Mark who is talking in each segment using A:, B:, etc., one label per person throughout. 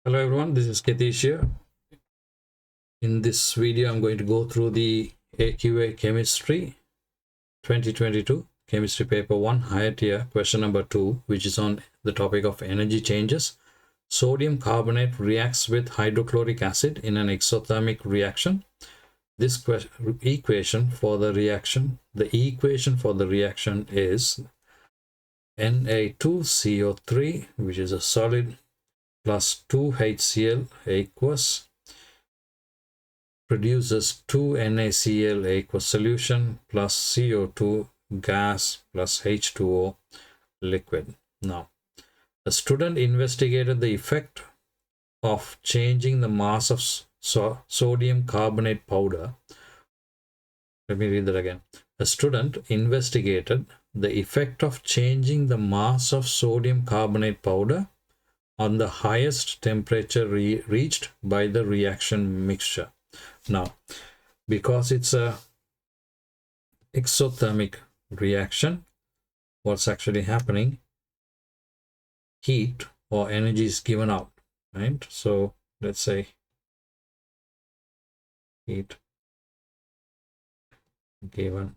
A: Hello everyone, this is Ketish here. In this video, I'm going to go through the AQA Chemistry 2022 Chemistry Paper 1 Higher Tier question number 2, which is on the topic of energy changes. Sodium carbonate reacts with hydrochloric acid in an exothermic reaction. This equation for the reaction is Na2CO3, which is a solid, plus 2HCl aqueous produces 2 NaCl aqueous solution plus CO2 gas plus H2O liquid. Now, a student investigated the effect of changing the mass of sodium carbonate powder. Let me read that again. A student investigated the effect of changing the mass of sodium carbonate powder on the highest temperature reached by the reaction mixture. Now, because it's a exothermic reaction, what's actually happening? Heat or energy is given out, right? So let's say heat given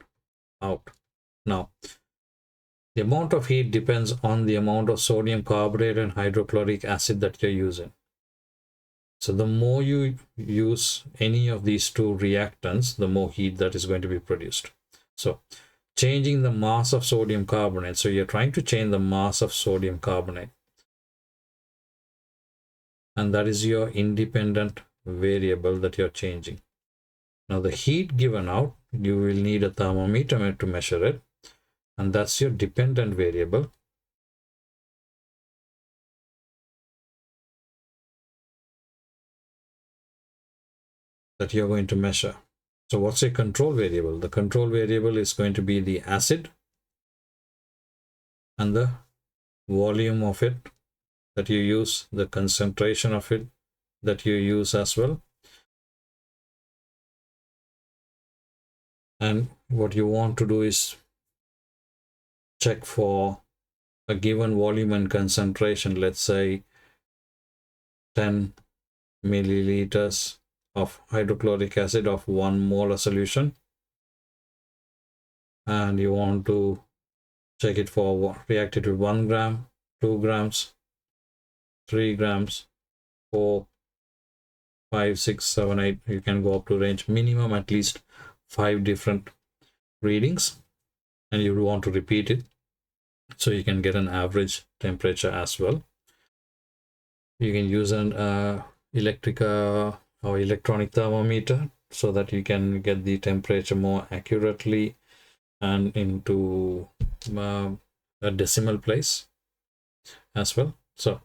A: out. Now, the amount of heat depends on the amount of sodium carbonate and hydrochloric acid that you're using. So the more you use any of these two reactants, the more heat that is going to be produced. So changing the mass of sodium carbonate. So you're trying to change the mass of sodium carbonate. And that is your independent variable that you're changing. Now the heat given out, you will need a thermometer to measure it. And that's your dependent variable. That you're going to measure. So what's a control variable? The control variable is going to be the acid and the volume of it that you use, the concentration of it that you use as well. And what you want to do is check for a given volume and concentration, let's say 10 milliliters of hydrochloric acid of 1 molar solution, and you want to check it for react it with 1 gram, 2 grams, 3 grams, 4, 5, 6, 7, 8. You can go up to range minimum at least 5 different readings, and you want to repeat it so you can get an average temperature as well. You can use an electronic thermometer so that you can get the temperature more accurately and into a decimal place as well. So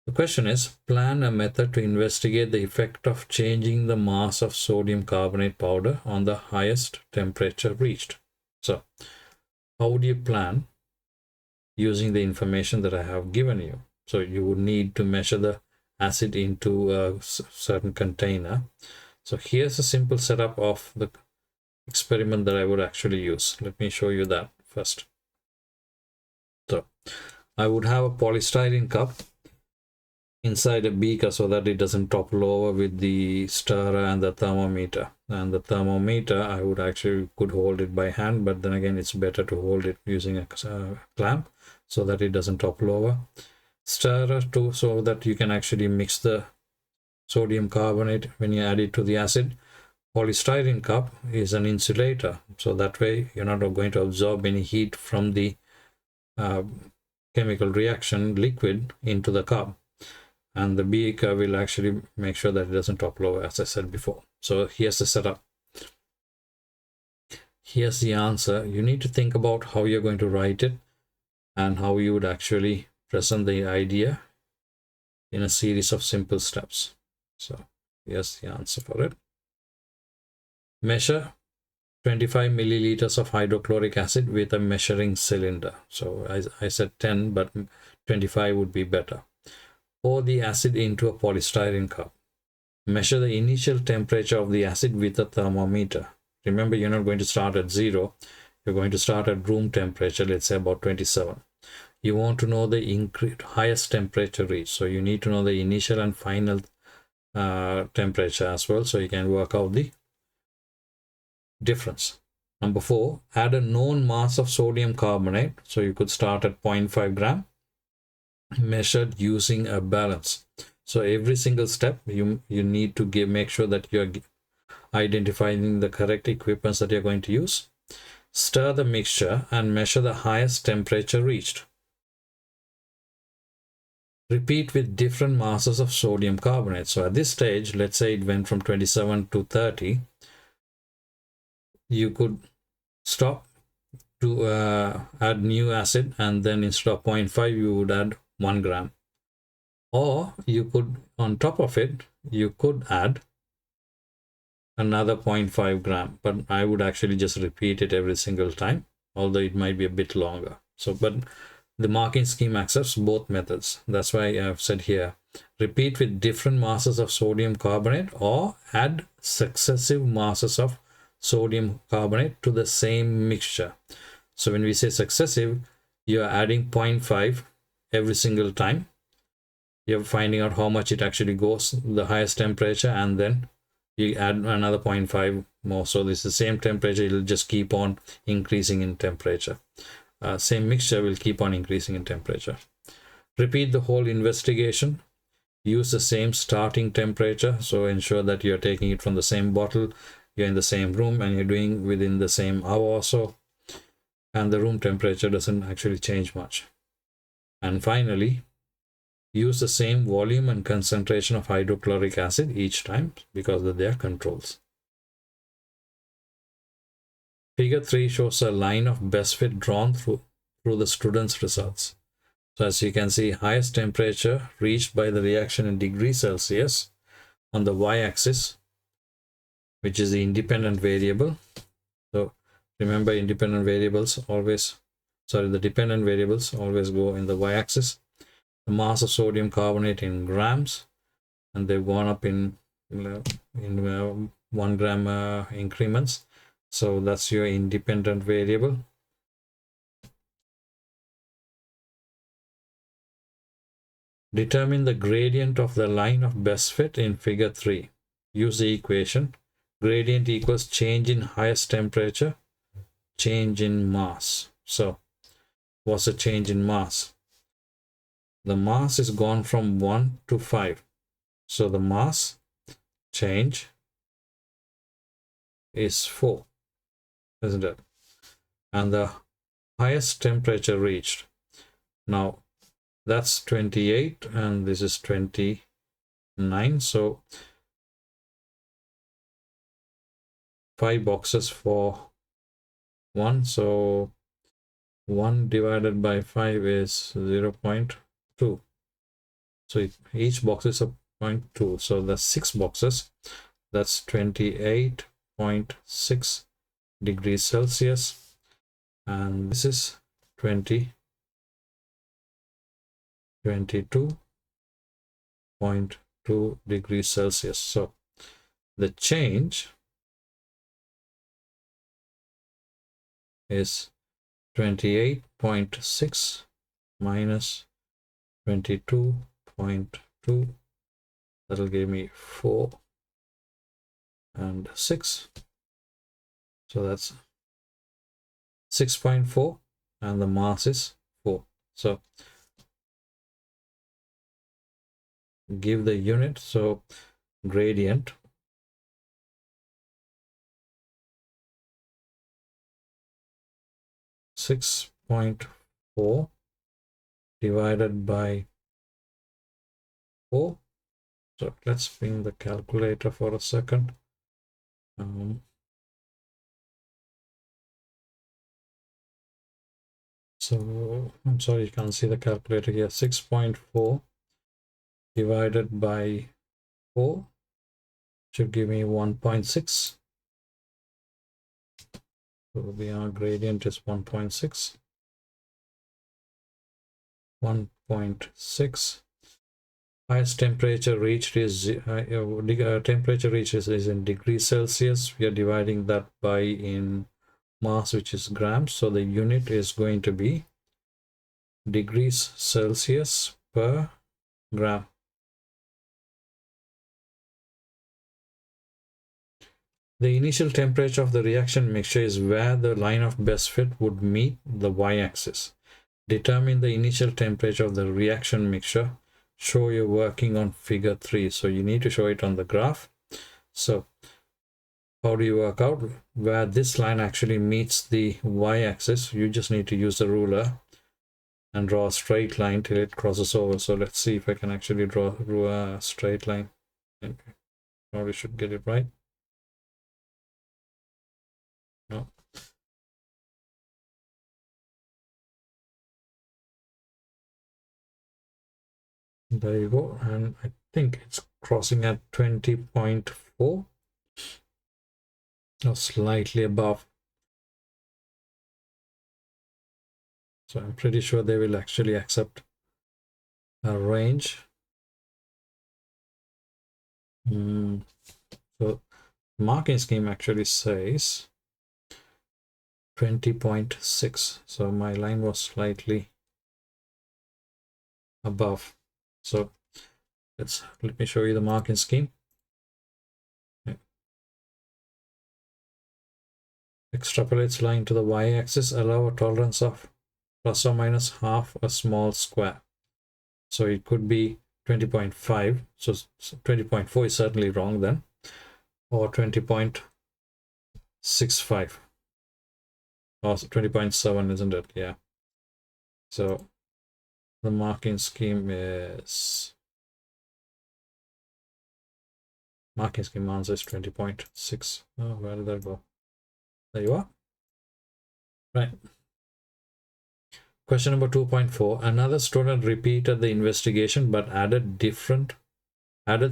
A: the question is, plan a method to investigate the effect of changing the mass of sodium carbonate powder on the highest temperature reached. So how would you plan using the information that I have given you? So you would need to measure the acid into a certain container. So here's a simple setup of the experiment that I would actually use. Let me show you that first. So I would have a polystyrene cup inside a beaker so that it doesn't topple over with the stirrer and the thermometer. And the thermometer, I would actually could hold it by hand, but then again, it's better to hold it using a clamp so that it doesn't topple over. Stirrer too, so that you can actually mix the sodium carbonate when you add it to the acid. Polystyrene cup is an insulator, so that way you're not going to absorb any heat from the chemical reaction liquid into the cup, and the beaker will actually make sure that it doesn't topple over, as I said before. So here's the setup. Here's the answer. You need to think about how you're going to write it and how you would actually present the idea in a series of simple steps. So here's the answer for it. Measure 25 milliliters of hydrochloric acid with a measuring cylinder. So I said 10, but 25 would be better. Pour the acid into a polystyrene cup. Measure the initial temperature of the acid with a thermometer. Remember, you're not going to start at 0. You're going to start at room temperature, let's say about 27. you want to know the highest temperature reached. So you need to know the initial and final temperature as well, so you can work out the difference. Number 4, add a known mass of sodium carbonate. So you could start at 0.5 gram, measured using a balance. So every single step you need to make sure that you're identifying the correct equipments that you're going to use. Stir the mixture and measure the highest temperature reached. Repeat with different masses of sodium carbonate. So at this stage, let's say it went from 27 to 30, you could stop to add new acid, and then instead of 0.5 you would add 1 gram, or you could, on top of it, you could add another 0.5 gram, but I would actually just repeat it every single time, although it might be a bit longer. So but the marking scheme accepts both methods. That's why I've said here, repeat with different masses of sodium carbonate or add successive masses of sodium carbonate to the same mixture. So when we say successive, you're adding 0.5 every single time. You're finding out how much it actually goes, the highest temperature, and then you add another 0.5 more. So this is the same temperature, it'll just keep on increasing in temperature. Same mixture will keep on increasing in temperature. Repeat the whole investigation. Use the same starting temperature. So ensure that you're taking it from the same bottle, you're in the same room, and you're doing within the same hour or so. And the room temperature doesn't actually change much. And finally, use the same volume and concentration of hydrochloric acid each time, because they are controls. Figure 3 shows a line of best fit drawn through the student's results. So as you can see, highest temperature reached by the reaction in degrees Celsius on the y-axis, which is the independent variable. So remember, the dependent variables always go in the y-axis. The mass of sodium carbonate in grams, and they've gone up in 1 gram increments. So that's your independent variable. Determine the gradient of the line of best fit in figure 3. Use the equation. Gradient equals change in highest temperature, change in mass. So what's the change in mass? The mass is gone from 1 to 5. So the mass change is 4, isn't it? And the highest temperature reached, now that's 28 and this is 29. So 5 boxes for 1. So 1 divided by 5 is 0.2. So each box is a 0.2. So that's 6 boxes. That's 28.6 degrees Celsius. And this is 22.2 degrees Celsius. So the change is 28.6 minus 22.2. That'll give me 4 and 6. So that's 6.4, and the mass is 4. So give the unit. So gradient (6.4) divided by 4. So let's bring the calculator for a second. So I'm sorry, you can't see the calculator here. 6.4 divided by 4 should give me 1.6. So our gradient is 1.6. 1.6. Highest temperature reached is temperature reached is in degrees Celsius. We are dividing that by in mass, which is grams. So the unit is going to be degrees Celsius per gram. The initial temperature of the reaction mixture is where the line of best fit would meet the y-axis. Determine the initial temperature of the reaction mixture. Show you're working on figure 3. So you need to show it on the graph. So how do you work out where this line actually meets the y-axis? You just need to use the ruler and draw a straight line till it crosses over. So let's see if I can actually draw a straight line. Okay. Probably should get it right. No. There you go. And I think it's crossing at 20.4 or slightly above. So I'm pretty sure they will actually accept a range. So marking scheme actually says 20.6. So my line was slightly above. So let me show you the marking scheme. Extrapolates line to the y-axis, allow a tolerance of plus or minus half a small square. So it could be 20.5. So 20.4 is certainly wrong then, or 20.65 or 20.7, isn't it? Yeah. So the marking scheme is answer is 20.6. Oh, where did that go? There you are. Right. Question number 2.4. Another student repeated the investigation but added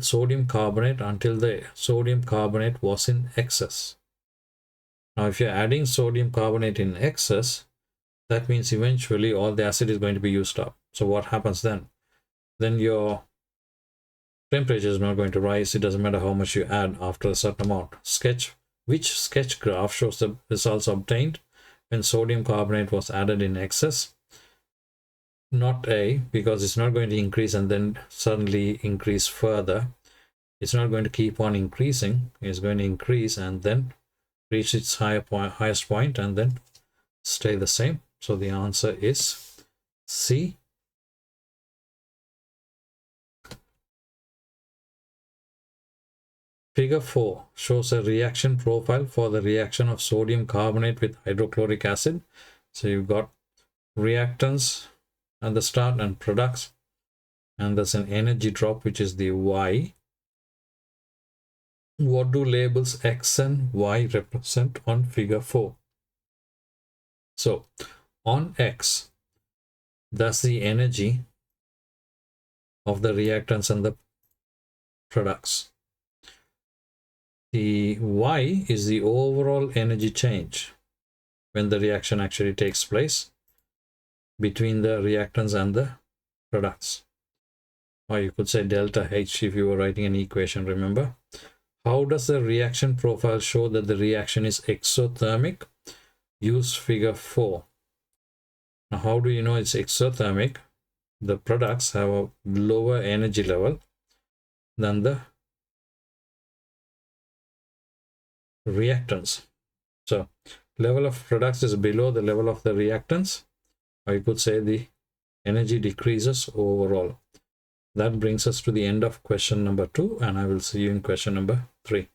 A: sodium carbonate until the sodium carbonate was in excess. Now, if you're adding sodium carbonate in excess, that means eventually all the acid is going to be used up. So what happens then? Then your temperature is not going to rise. It doesn't matter how much you add after a certain amount. Which sketch graph shows the results obtained when sodium carbonate was added in excess? Not A, because it's not going to increase and then suddenly increase further. It's not going to keep on increasing. It's going to increase and then reach its highest point and then stay the same. So the answer is C. Figure 4 shows a reaction profile for the reaction of sodium carbonate with hydrochloric acid. So you've got reactants at the start and products, and there's an energy drop, which is the Y. What do labels X and Y represent on figure 4? So on X, that's the energy of the reactants and the products. The Y is the overall energy change when the reaction actually takes place between the reactants and the products. Or you could say delta H if you were writing an equation, remember. How does the reaction profile show that the reaction is exothermic? Use figure 4. Now, how do you know it's exothermic? The products have a lower energy level than the reactants. So level of products is below the level of the reactants, or you could say the energy decreases overall. That brings us to the end of question number 2, and I will see you in question number 3.